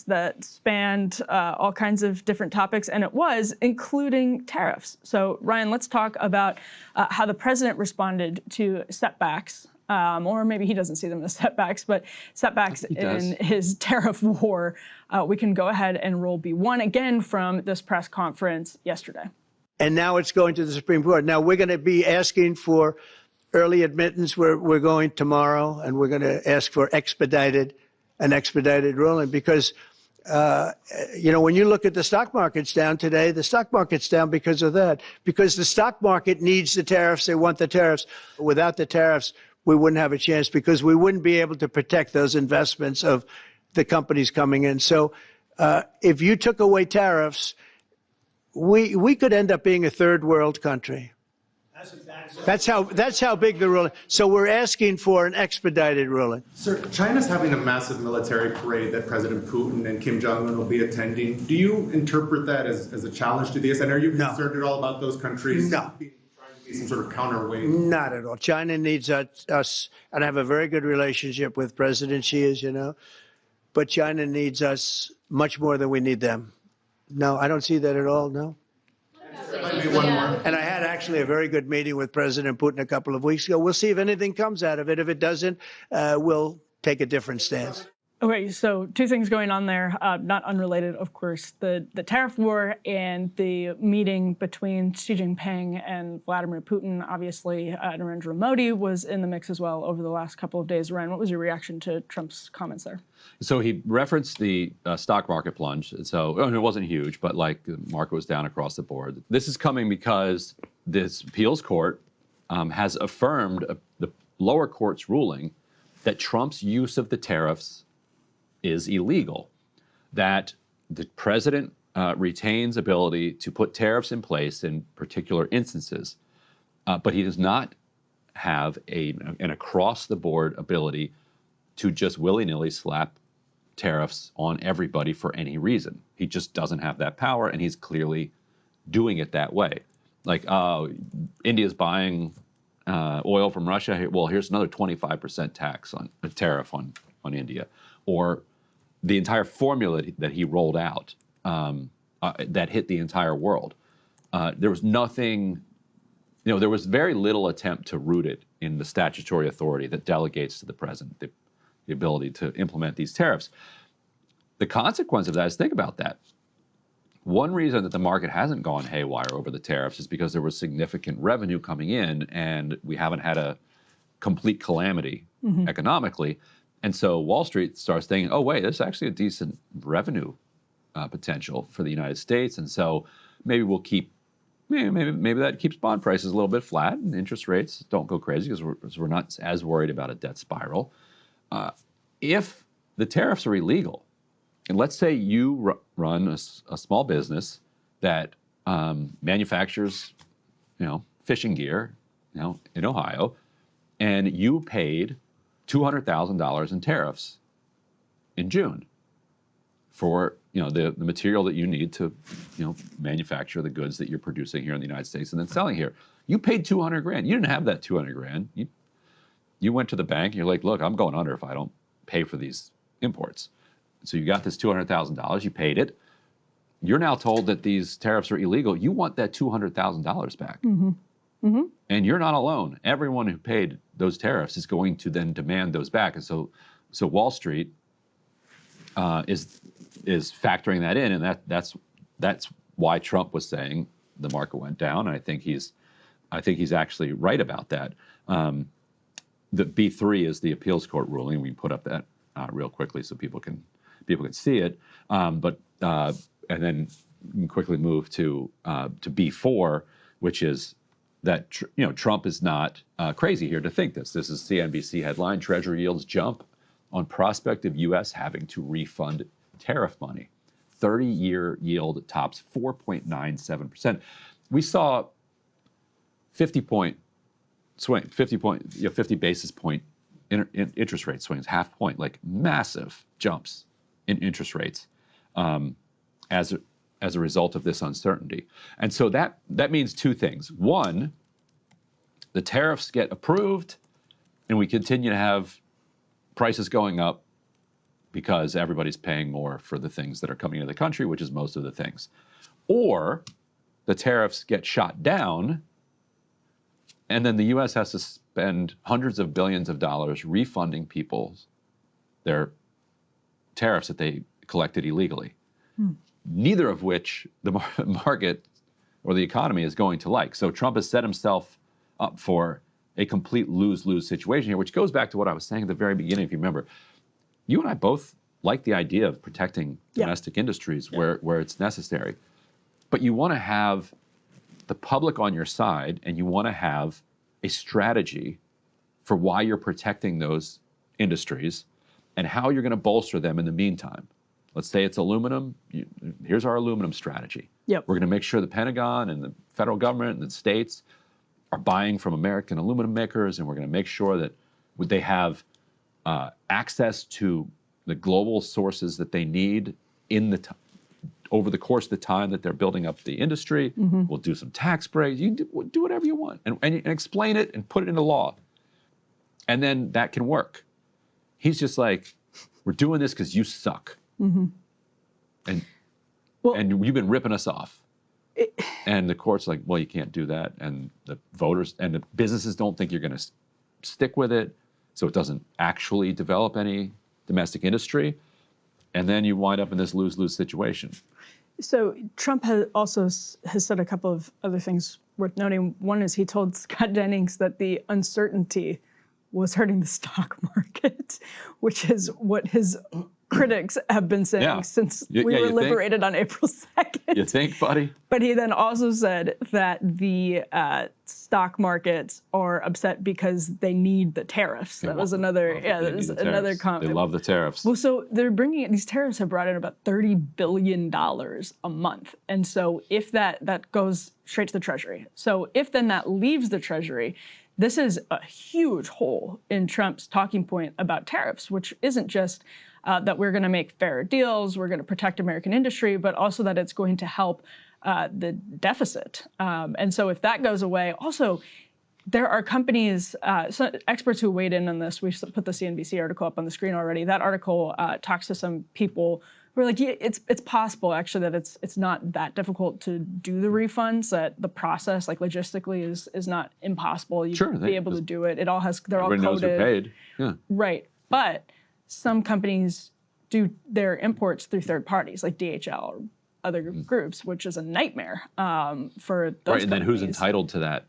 that spanned all kinds of different topics, and it was including tariffs. So Ryan, let's talk about how the president responded to setbacks, or maybe he doesn't see them as setbacks, but setbacks in his tariff war. We can go ahead and roll B1 again from this press conference yesterday. And now it's going to the Supreme Court. Now we're going to be asking for early admittance. We're going tomorrow, and we're going to ask for an expedited ruling because, when you look at the stock market's down today, the stock market's down because of that, because the stock market needs the tariffs. They want the tariffs. Without the tariffs, we wouldn't have a chance because we wouldn't be able to protect those investments of the companies coming in. So if you took away tariffs, we could end up being a third world country. That's how big the ruling. So we're asking for an expedited ruling. Sir, China's having a massive military parade that President Putin and Kim Jong-un will be attending. Do you interpret that as a challenge to this? And are you concerned at all about those countries trying to be some sort of counterweight? Not at all. China needs us, and I have a very good relationship with President Xi, as you know, but China needs us much more than we need them. No, I don't see that at all, no. And I had actually a very good meeting with President Putin a couple of weeks ago. We'll see if anything comes out of it. If it doesn't, we'll take a different stance. Okay, so two things going on there, not unrelated, of course. The tariff war and the meeting between Xi Jinping and Vladimir Putin. Obviously, Narendra Modi was in the mix as well over the last couple of days. Ryan, what was your reaction to Trump's comments there? So he referenced the stock market plunge. So it wasn't huge, but like the market was down across the board. This is coming because this appeals court has affirmed the lower court's ruling that Trump's use of the tariffs is illegal, that the president retains ability to put tariffs in place in particular instances, but he does not have an across-the-board ability to just willy-nilly slap tariffs on everybody for any reason. He just doesn't have that power, and he's clearly doing it that way. Like, India's buying oil from Russia. Well, here's another 25% tax on a tariff on India, or the entire formula that he rolled out that hit the entire world. There was nothing, there was very little attempt to root it in the statutory authority that delegates to the president the ability to implement these tariffs. The consequence of that is, think about that. One reason that the market hasn't gone haywire over the tariffs is because there was significant revenue coming in, and we haven't had a complete calamity economically. And so Wall Street starts thinking, oh, wait, there's actually a decent revenue potential for the United States. And so maybe we'll maybe that keeps bond prices a little bit flat and interest rates don't go crazy because we're not as worried about a debt spiral. If the tariffs are illegal, and let's say you run a small business that manufactures, fishing gear, in Ohio, and you paid $200,000 in tariffs in June for the material that you need to manufacture the goods that you're producing here in the United States and then selling here. You paid $200,000. You didn't have that $200,000. You went to the bank and you're like, look, I'm going under if I don't pay for these imports. So you got this $200,000. You paid it. You're now told that these tariffs are illegal. You want that $200,000 back. And you're not alone. Everyone who paid those tariffs is going to then demand those back. And so Wall Street is factoring that in, and that's why Trump was saying the market went down. And I think he's actually right about that. The B3 is the appeals court ruling. We put up that real quickly so people can see it. And then quickly move to B4, which is that Trump is not crazy here to think this. This is CNBC headline: Treasury yields jump on prospect of U.S. having to refund tariff money. 30-year yield tops 4.97%. We saw 50 basis point interest rate swings, half point, like massive jumps in interest rates as a result of this uncertainty. And so that means two things. One, the tariffs get approved and we continue to have prices going up because everybody's paying more for the things that are coming into the country, which is most of the things. Or the tariffs get shot down, and then the U.S. has to spend hundreds of billions of dollars refunding people their tariffs that they collected illegally. Neither of which the market or the economy is going to like. So Trump has set himself up for a complete lose-lose situation here, which goes back to what I was saying at the very beginning, if you remember. You and I both like the idea of protecting domestic industries where it's necessary. But you want to have the public on your side, and you want to have a strategy for why you're protecting those industries and how you're going to bolster them in the meantime. Let's say it's aluminum. Here's our aluminum strategy. We're going to make sure the Pentagon and the federal government and the states are buying from American aluminum makers, and we're going to make sure that they have access to the global sources that they need in the over the course of the time that they're building up the industry. We'll do some tax breaks. You can do whatever you want and explain it and put it into law. And then that can work. He's just like, we're doing this because you suck. And you've been ripping us off. And the court's like, well, you can't do that. And the voters and the businesses don't think you're going to stick with it. So it doesn't actually develop any domestic industry. And then you wind up in this lose-lose situation. So Trump has said a couple of other things worth noting. One is he told Scott Jennings that the uncertainty was hurting the stock market, which is what his critics have been saying since we were liberated on April 2nd. You think, buddy? But he then also said that the stock markets are upset because they need the tariffs. That was another, that was another comment. They love the tariffs. Well, so they're bringing these tariffs have brought in about $30 billion a month. And so if that goes straight to the Treasury. So if then that leaves the Treasury, this is a huge hole in Trump's talking point about tariffs, which isn't just that we're going to make fairer deals, we're going to protect American industry, but also that it's going to help the deficit. And so if that goes away, also, there are companies, experts who weighed in on this. We put the CNBC article up on the screen already. That article talks to some people who are like, yeah, it's possible actually that it's not that difficult to do the refunds. That the process, like logistically, is not impossible. You should be able to do it. It all has they're all coded. Everybody knows you're paid. Yeah. Right, but some companies do their imports through third parties, like DHL or other groups, which is a nightmare for those Right, and then who's entitled to that?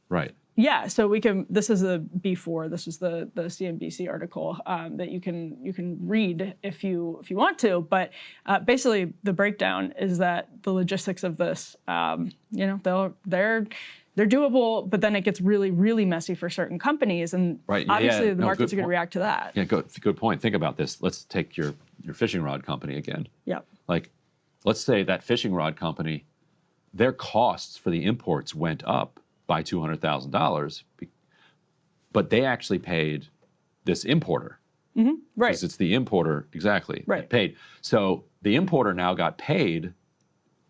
Right. Yeah, so we can. This is the B4. This is the CNBC article that you can read if you want to. But basically, the breakdown is that the logistics of this, they're doable, but then it gets really, really messy for certain companies, and obviously the markets are going to react to that. Yeah, good point. Think about this. Let's take your fishing rod company again. Yeah. Like, let's say that fishing rod company, their costs for the imports went up by $200,000, but they actually paid this importer. Right. Because it's the importer, exactly, that paid. So the importer now got paid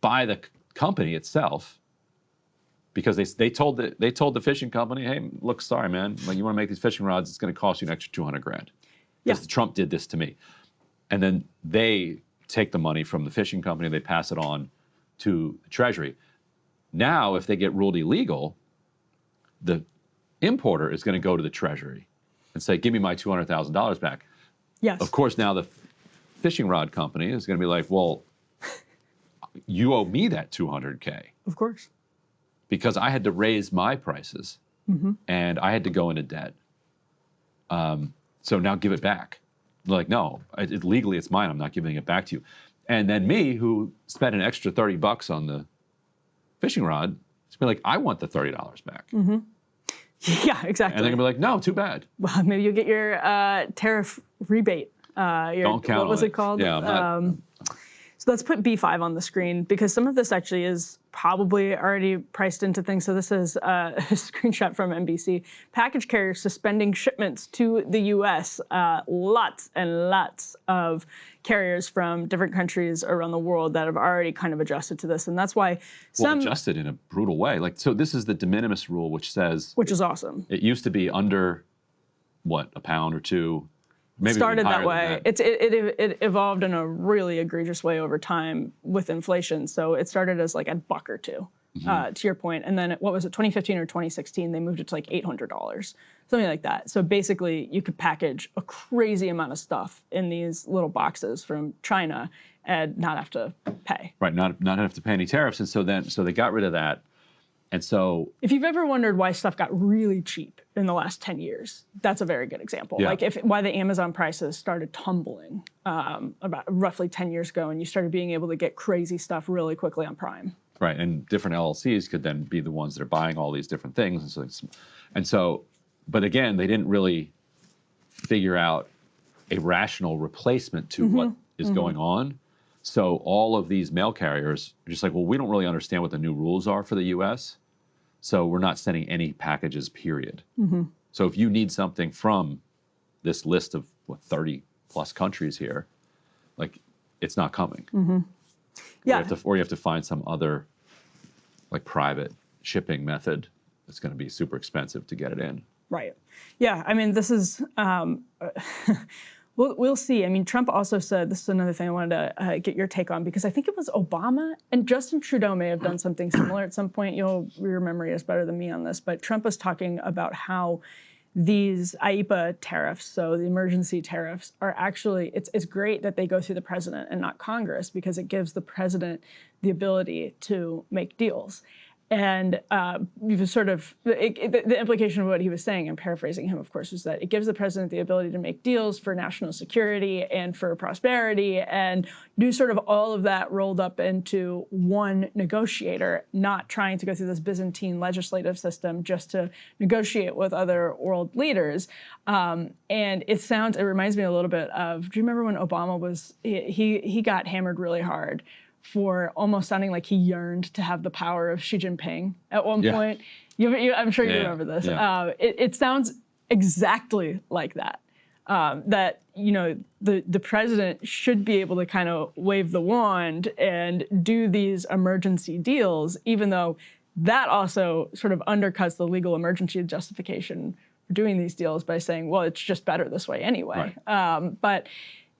by the company itself because they told the fishing company, hey, look, sorry, man, like you want to make these fishing rods, it's going to cost you an extra $200,000. Because Trump did this to me. And then they take the money from the fishing company, they pass it on to the Treasury. Now, if they get ruled illegal, the importer is going to go to the Treasury and say, give me my $200,000 back. Yes. Of course, now the fishing rod company is going to be like, well, you owe me that $200K. Of course. Because I had to raise my prices and I had to go into debt. So now give it back. They're like, no, legally it's mine. I'm not giving it back to you. And then me, who spent an extra $30 on the fishing rod, it's gonna be like, I want the $30 back. Yeah, exactly. And they're gonna be like, no, too bad. Well, maybe you'll get your tariff rebate. Don't count what was on it called? Yeah, I'm not. So let's put B5 on the screen because some of this actually is probably already priced into things. So this is a screenshot from NBC. Package carriers suspending shipments to the U.S. Lots and lots of carriers from different countries around the world that have already kind of adjusted to this. And that's why some... Well, adjusted in a brutal way. Like, so this is the de minimis rule, which says... Which is awesome. It used to be under, what, a pound or two. maybe started even that higher way. than that. It evolved in a really egregious way over time with inflation. So it started as like a buck or two, to your point. And then what was it, 2015 or 2016, they moved it to like $800, something like that. So basically you could package a crazy amount of stuff in these little boxes from China and not have to pay. Right, not have to pay any tariffs. And so they got rid of that. And so if you've ever wondered why stuff got really cheap in the last 10 years, that's a very good example. Yeah. Like why the Amazon prices started tumbling about roughly 10 years ago, and you started being able to get crazy stuff really quickly on Prime. Right, and different LLCs could then be the ones that are buying all these different things. And so, but again, they didn't really figure out a rational replacement to what is going on. So all of these mail carriers are just like, well, we don't really understand what the new rules are for the U.S., so we're not sending any packages, period. So if you need something from this list of, 30-plus countries here, like, it's not coming. Yeah. Or you have to find some other, like, private shipping method that's going to be super expensive to get it in. Right. Yeah, I mean, this is... We'll see. I mean, Trump also said, this is another thing I wanted to get your take on, because I think it was Obama and Justin Trudeau may have done something similar at some point. Your memory is better than me on this, but Trump was talking about how these IEEPA tariffs, so the emergency tariffs, are actually, it's great that they go through the president and not Congress, because it gives the president the ability to make deals. And sort of the implication of what he was saying, I'm paraphrasing him, of course, is that it gives the president the ability to make deals for national security and for prosperity, and do sort of all of that rolled up into one negotiator, not trying to go through this Byzantine legislative system just to negotiate with other world leaders. And it reminds me a little bit of, do you remember when Obama was, he got hammered really hard for almost sounding like he yearned to have the power of Xi Jinping at one point. I'm sure you remember this. Yeah. It sounds exactly like that. That the president should be able to kind of wave the wand and do these emergency deals, even though that also sort of undercuts the legal emergency justification for doing these deals by saying, well, it's just better this way anyway. Right. But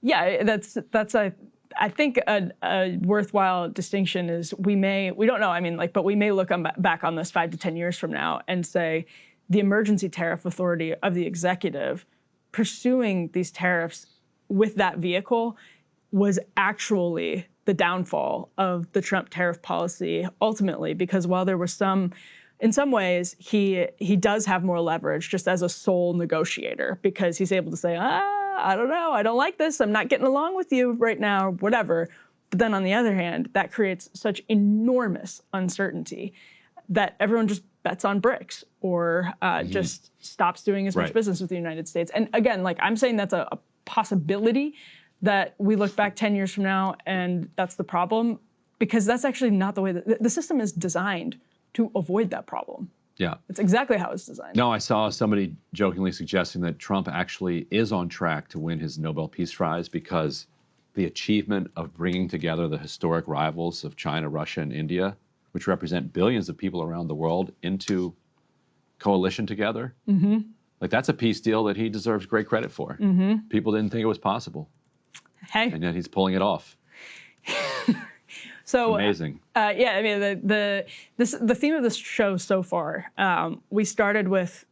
yeah, that's I think a worthwhile distinction is we don't know, I mean, like, but we may look back on this 5 to 10 years from now and say the emergency tariff authority of the executive pursuing these tariffs with that vehicle was actually the downfall of the Trump tariff policy ultimately, because while there was in some ways, he does have more leverage just as a sole negotiator, because he's able to say, I don't know, I don't like this, I'm not getting along with you right now, whatever. But then on the other hand, that creates such enormous uncertainty that everyone just bets on bricks or just stops doing as much business with the United States. And again, like, I'm saying that's a possibility that we look back 10 years from now and that's the problem, because that's actually not the way that the system is designed to avoid that problem. Yeah. It's exactly how it's designed. No, I saw somebody jokingly suggesting that Trump actually is on track to win his Nobel Peace Prize, because the achievement of bringing together the historic rivals of China, Russia, and India, which represent billions of people around the world, into coalition together, like, that's a peace deal that he deserves great credit for. People didn't think it was possible. Hey. And yet he's pulling it off. So amazing. Yeah, I mean, the theme of this show so far, we started with,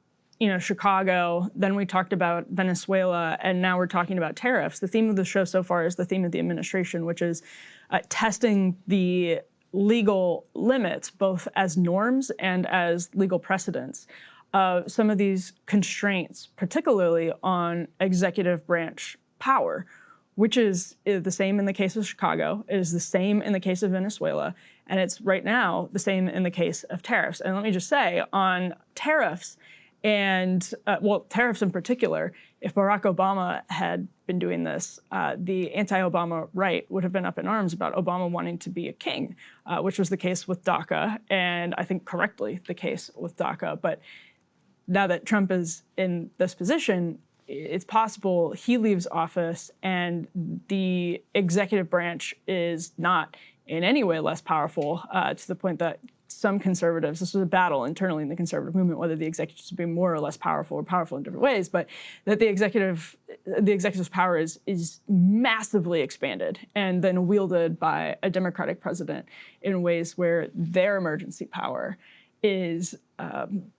Chicago, then we talked about Venezuela, and now we're talking about tariffs. The theme of the show so far is the theme of the administration, which is testing the legal limits, both as norms and as legal precedents, of some of these constraints, particularly on executive branch power, which is the same in the case of Chicago, it is the same in the case of Venezuela, and it's right now the same in the case of tariffs. And let me just say, on tariffs, and tariffs in particular, if Barack Obama had been doing this, the anti-Obama right would have been up in arms about Obama wanting to be a king, which was the case with DACA, and I think correctly the case with DACA. But now that Trump is in this position, it's possible he leaves office and the executive branch is not in any way less powerful, to the point that some conservatives, this was a battle internally in the conservative movement, whether the executives would be more or less powerful or powerful in different ways, but that the executive the executive's power is massively expanded and then wielded by a Democratic president in ways where their emergency power is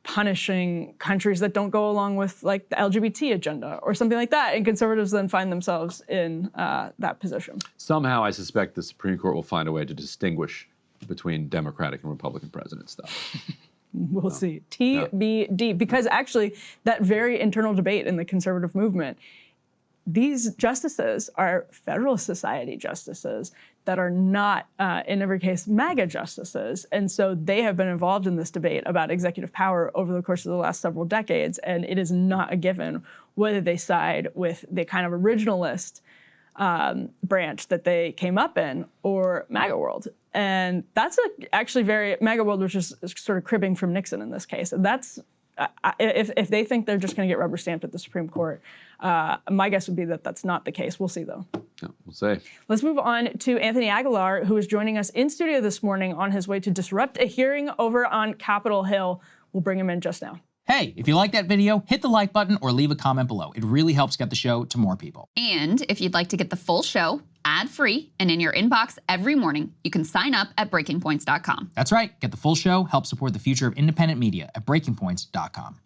punishing countries that don't go along with like the LGBT agenda or something like that. And conservatives then find themselves in that position. Somehow I suspect the Supreme Court will find a way to distinguish between Democratic and Republican president stuff. We'll see. TBD. Because actually that very internal debate in the conservative movement, these justices are Federalist Society justices that are not, in every case, MAGA justices. And so they have been involved in this debate about executive power over the course of the last several decades. And it is not a given whether they side with the kind of originalist branch that they came up in or MAGA world. And that's actually very, MAGA world, which is sort of cribbing from Nixon in this case. And that's, if they think they're just going to get rubber stamped at the Supreme Court, my guess would be that that's not the case. We'll see, though. Yeah, we'll see. Let's move on to Anthony Aguilar, who is joining us in studio this morning on his way to disrupt a hearing over on Capitol Hill. We'll bring him in just now. Hey, if you like that video, hit the like button or leave a comment below. It really helps get the show to more people. And if you'd like to get the full show ad-free and in your inbox every morning, you can sign up at breakingpoints.com. That's right. Get the full show, help support the future of independent media at breakingpoints.com.